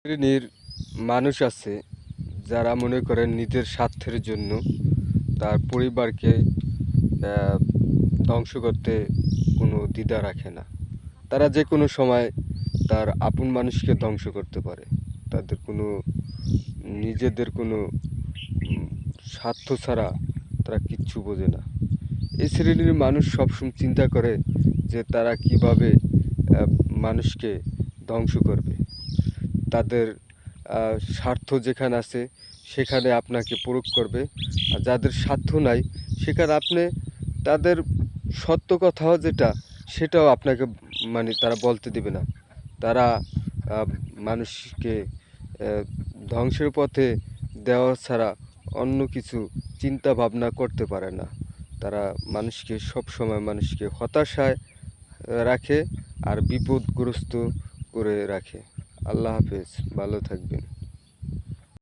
শ্রেণীর মানুষ আছে যারা মনে করেন নিজের স্বার্থের জন্য তার পরিবারকে আহ, ধ্বংস করতে কোনো দ্বিধা রাখে না। তারা যে কোনো সময় তার আপন মানুষকে ধ্বংস করতে পারে। তাদের কোনো নিজেদের কোনো উম, স্বার্থ ছাড়া তারা কিচ্ছু বোঝে না। এই শ্রেণীর মানুষ সবসময় চিন্তা করে যে তারা কিভাবে মানুষকে ধ্বংস করবে। তাদের স্বার্থ যেখানে আছে সেখানে আপনাকে প্রয়োগ করবে, আর যাদের স্বার্থ নাই সেখানে আপনি তাদের সত্য কথাও যেটা সেটাও আপনাকে তারা বলতে দেবে না। তারা মানুষকে ধ্বংসের পথে দেওয়া ছাড়া অন্য কিছু চিন্তা ভাবনা করতে পারে না। তারা মানুষকে হতাশায় রাখে আর বিপদগ্রস্ত করে রাখে। আল্লাহ হাফেজ, ভালো থাকবেন।